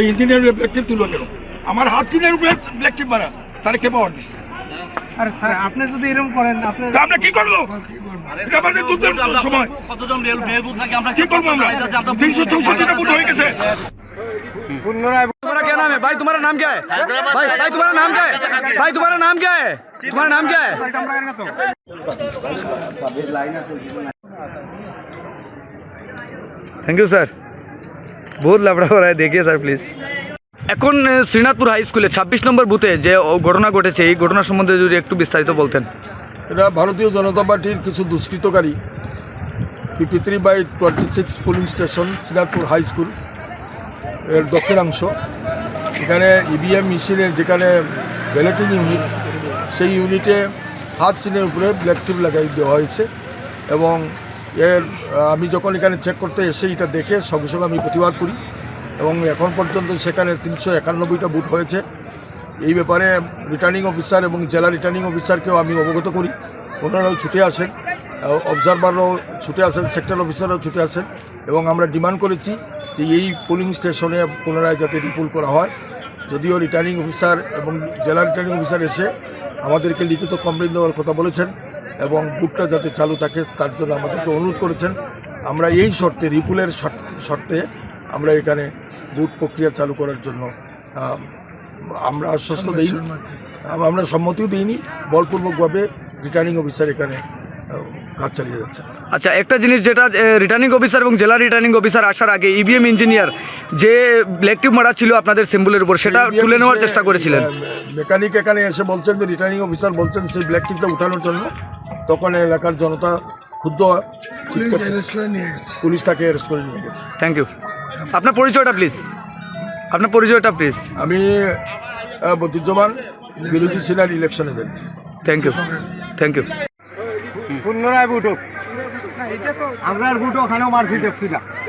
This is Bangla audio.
ইঞ্জিনিয়ার ব্ল্যাক টিপ তুলো কেন? আমার হাত চিনের উপরে ব্ল্যাক টিপ মারা, তাহলে কে পাওয়ার দিচ্ছে? আরে স্যার আপনি যদি এরকম করেন আমরা কি করবো? এটা আমাদের যুদ্ধের সময় কতজন মেহবুব নাকি আমরা কি করবো? আমরা 364টা বুথ হয়ে গেছে। तुम्हारा क्या नाम है भाई? तुम्हारा नाम क्या है भाई? भाई तुम्हारा नाम क्या है भाई? तुम्हारा नाम क्या है? तुम्हारा नाम क्या है? थैंक यू सर, बहुत लफड़ा हो रहा है, देखिए सर प्लीज। এখন শ্রীনাথপুর হাই স্কুলে 26 নম্বর বুথে যে ঘটনা ঘটেছে, এই ঘটনা সম্বন্ধে যদি একটু বিস্তারিত বলতেন। এটা ভারতীয় জনতা পার্টির কিছু দুষ্কৃতকারী 53/26 polling station Srinathpur high school এর দক্ষিণাংশ, এখানে ইভিএম মেশিনে যেখানে ব্যালটিং ইউনিট, সেই ইউনিটে হাত চিনের উপরে ব্ল্যাক টিপ লাগাই দেওয়া হয়েছে এবং আমি যখন এখানে চেক করতে এসে এটা দেখে সঙ্গে সঙ্গে আমি প্রতিবাদ করি এবং এখন পর্যন্ত সেখানে 391টা বুথ হয়েছে। এই ব্যাপারে রিটার্নিং অফিসার এবং জেলা রিটার্নিং অফিসারকেও আমি অবগত করি, ওনারাও ছুটে আসেন, অবজারভারও ছুটে আসেন, সেক্টর অফিসারও ছুটে আসেন এবং আমরা ডিমান্ড করেছি যে এই পোলিং স্টেশনে পুনরায় যাতে রিপুল করা হয়। যদিও রিটার্নিং অফিসার এবং জেলা রিটার্নিং অফিসার এসে আমাদেরকে লিখিত কমপ্লেন দেওয়ার কথা বলেছেন এবং বুথটা যাতে চালু থাকে তার জন্য আমাদেরকে অনুরোধ করেছেন। আমরা এই শর্তে রিপুলের শর্তে আমরা এখানে বুথ প্রক্রিয়া চালু করার জন্য আমরা আশ্বস্ত দিই, আমরা সম্মতিও দিইনি, বলপূর্বকভাবে রিটার্নিং অফিসার এখানে কাজ চালিয়ে যাচ্ছে। আচ্ছা, একটা জিনিস যেটা রিটার্নিং অফিসার এবং জেলা রিটার্নিং অফিসার আসার আগে ইভিএম ইঞ্জিনিয়ার যে ব্ল্যাক টিপ মারা ছিল আপনাদের সিম্বলের উপর, সেটা তুলে নেওয়ার চেষ্টা করেছিলেন। মেকানিক এখানে এসে বলছেন যে রিটার্নিং অফিসার বলছেন সেই ব্ল্যাক টিপটা উঠানোর জন্য, তখন এলাকার জনতা ক্ষুব্ধ পুলিশ তাকে অ্যারেস্ট করে নিয়ে গেছে। Thank you. আপনার পরিচয়টা প্লিজ, আপনার পরিচয়টা প্লিজ। আমি বদুজ্জামান, বিরোধী senior election agent. Thank you, thank you. পুনরায় বুট হোক, আমরা বুট ওখানেও মারছি দেখছি না।